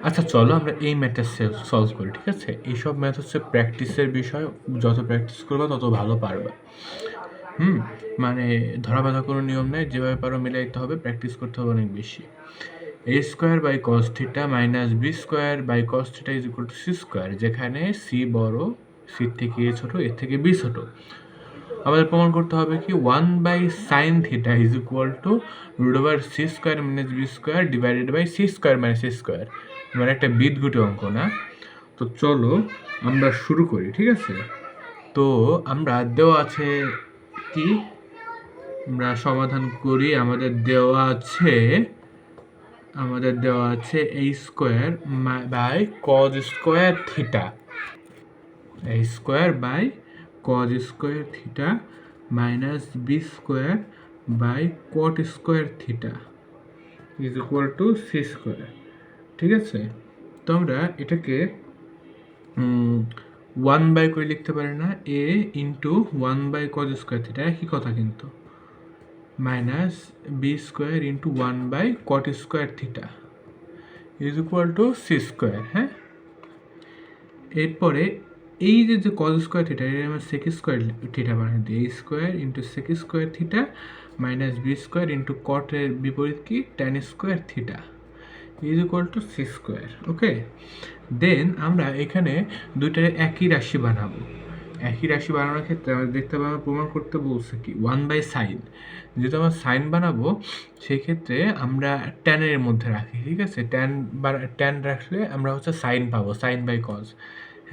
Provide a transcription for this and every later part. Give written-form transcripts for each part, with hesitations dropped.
আচ্ছা চলো আমরা এই ম্যাথটা সলভ করি, ঠিক আছে? এইসব ম্যাথ হচ্ছে প্র্যাকটিসের বিষয়, যত প্র্যাকটিস করবে তত ভালো পারবে। মানে ধরা বাঁধা কোনো নিয়ম নেই, যেভাবে পারো মিলাইতে হবে, প্র্যাকটিস করতে হবে অনেক বেশি। a square by cos theta minus B square by cos theta is equal to C square, যেখানে সি বড়, সির থেকে এ ছোট, এর থেকে বি ছোট। আমাদের প্রমাণ করতে হবে কি 1/sin theta is equal to root over C square minus B square divided by C square minus C square. মানে একটা বীজগণিত অঙ্ক না? তো চলো আমরা শুরু করি, ঠিক আছে? তো আমরা দেওয়া আছে কি, আমরা সমাধান করি। আমাদের দেওয়া আছে a square by cos square theta, a square by cos square theta minus B square by cot square theta is equal to C square, ঠিক আছে? তো আমরা এটাকে 1 বাই করে লিখতে পারি না, a ইন্টু 1/কজ স্কোয়ার থিটা, একই কথা কিন্তু, মাইনাস বি স্কোয়ার ইন্টু 1/কট square theta is equal to C square. হ্যাঁ, এরপরে এই যে কজ স্কোয়ার থিটা, এটা আমরা সেক স্কোয়ার থিটা বানিয়ে দিই, a square into sec square theta minus B square into কটের বিপরীত কি tan square theta is equal to C square. Okay, then আমরা এখানে দুইটার একই রাশি বানাবো। একই রাশি বানানোর ক্ষেত্রে আমরা দেখতে পাবো, প্রমাণ করতে বলছে কি 1/sin। যেহেতু আমরা সাইন বানাবো, সেই ক্ষেত্রে আমরা ট্যানের মধ্যে রাখি, ঠিক আছে? ট্যান রাখলে আমরা হচ্ছে সাইন পাবো, সাইন বাই কজ।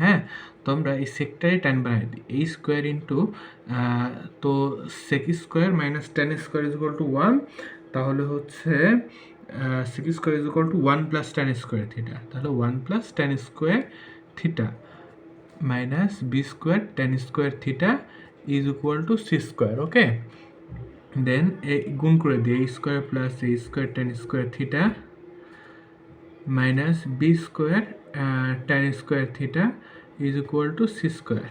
হ্যাঁ, তো আমরা এই সেক্টরে ট্যান বানাই দিই, এই স্কোয়ার ইন্টু, তো sec square minus tan square is equal to 1, তাহলে হচ্ছে sec square is equal to 1 plus tan square theta, তাহলে 1 plus tan square theta minus B square tan square theta is equal to C square. Okay, then গুণ করে দিই, a square plus a square tan square theta minus B square tan square theta is equal to C square.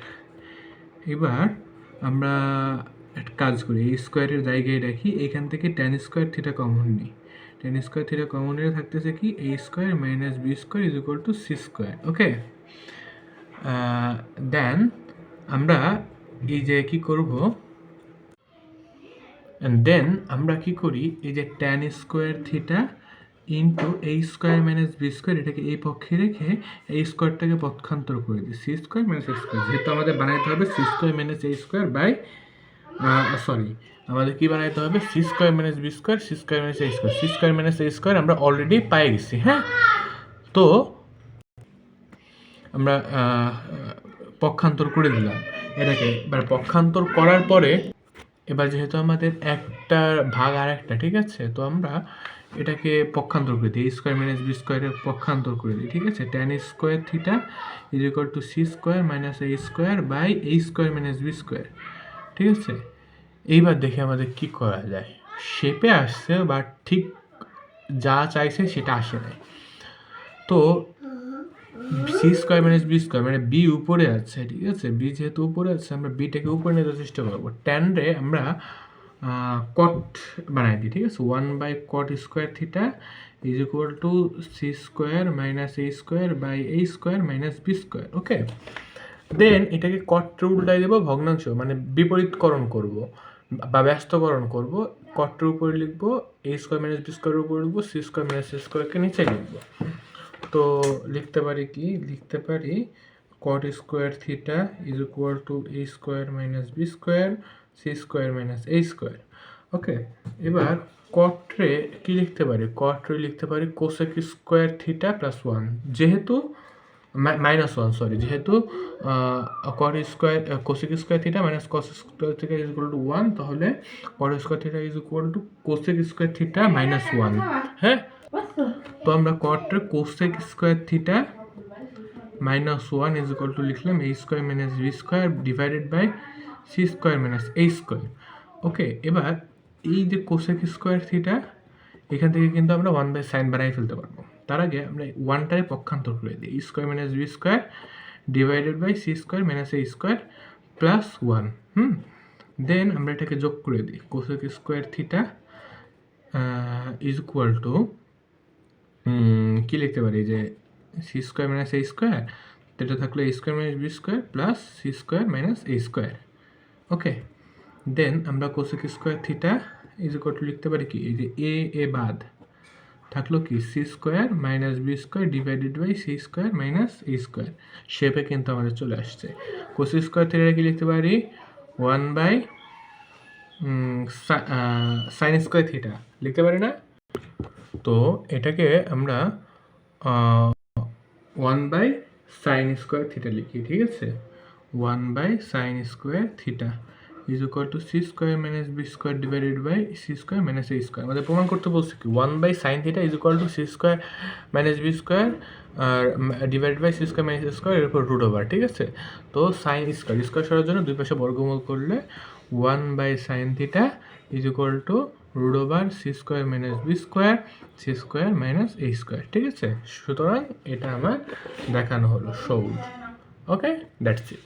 এবার আমরা একটা কাজ করি, এই স্কোয়ারের জায়গায় রাখি, এখান থেকে ট্যান স্কোয়ার থিটা কমন নিই, ট্যান স্কোয়ার থিটা কমন নিয়ে থাকতেছে কি a square minus B square is equal to C square. Okay, then আমরা এই যে কি করব, দেন আমরা কি করি, এই যে tan square theta into a square minus B square, এটাকে এই পক্ষে রেখে এই স্কোয়ারটাকে পক্ষান্তর করে দিই, C square minus A square. যেহেতু আমাদের বানাইতে হবে C square minus A square by, আমাদের কি বানাইতে হবে, C square minus B square, C square minus A square, C square minus A square আমরা অলরেডি পাই গেছি। হ্যাঁ, তো আমরা পক্ষান্তর করে দিলাম এটাকে। এবার পক্ষান্তর করার পরে, এবার যেহেতু আমাদের একটা ভাগ আর একটা, ঠিক আছে, তো আমরা এটাকে পক্ষান্তর করে দিই, a স্কোয়ার মাইনাস বি স্কোয়ারের পক্ষান্তর করে দিই, ঠিক আছে? Tan square theta is equal to C square minus A square by A square minus B square, ঠিক আছে? এইবার দেখে আমাদের কি করা যায়, শেপে আসছে বাট ঠিক যা চাইছে সেটা আসে নাই। তো C square minus B square, মানে বি উপরে আছে, ঠিক আছে? বি যেহেতু উপরে আছে, আমরা বিটাকে উপরে নিতে চেষ্টা করবো। ট্যান রে আমরা কট বানাই দিই, ঠিক আছে? 1/কট square theta is equal to C square minus A square by A square minus B square. Okay, then এটাকে কট্রে উল্টাই দেবো, ভগ্নাংশ মানে বিপরীতকরণ করব বা ব্যস্তকরণ করব। কট্রের উপরে লিখবো এ স্কোয়ার মাইনাস বি স্কোয়ারের উপরে লিখবো সি স্কোয়ার মাইনাস এ স্কোয়ারকে নিচে লিখবো। তো লিখতে পারি কি, লিখতে পারি cot square theta is equal to A square minus B square C square minus A square. Okay, এবার কট্রে কি লিখতে পারি, কট্রে লিখতে পারি কোসেক স্কোয়ার থিটা প্লাস 1, যেহেতু -1, সরি, যেহেতু cot square cosec square theta minus cos square theta is equal to 1, তাহলে cot square theta is equal to cosec square theta minus 1। হ্যাঁ, তো আমরা কট্রে cosec square theta minus 1 is equal to লিখলাম a square minus B square divided by C square minus A square. Okay, এবার এই যে cosec square theta, এখান থেকে কিন্তু আমরা 1/sin বানাই ফেলতে পারবো। তার আগে আমরা ওয়ানটারে পক্ষান্তর করে দিই, square minus B square divided by C square minus A square plus 1। Then আমরা এটাকে যোগ করে দিই, cosec square theta is equal to কি লিখতে পারি, যে C square minus A square, এটা থাকলো A square minus B square plus C square minus A square. Okay, then আমরা cosec square theta is equal to লিখতে পারি কি, এই যে এ বাদ থাকলো কি C square minus B square divided by C square minus A square. শেপে কিন্তু আমাদের চলে আসছে। কোসি স্কোয়ার থিটা কি লিখতে পারি, 1 বাই সাইন স্কোয়ার থিটা লিখতে পারি না? তো এটাকে আমরা 1 বাই সাইন স্কোয়ার থিটা লিখি, ঠিক আছে? 1 by sine square theta is equal to C square minus B square divided by C square minus A square. আমাদের প্রমাণ করতে বলছি কি 1 by sine theta is equal to C square minus B square আর divide by C square minus square এর উপর root over, ঠিক আছে? তো সাইন স্কোয়ার স্কোয়ার সরার জন্য দুই পাশে বর্গমূল করলে 1 by sine theta is equal to root over C square minus B square C square minus A square, ঠিক আছে? সুতরাং এটা আমার দেখানো হলো, শোড। Okay, that's it.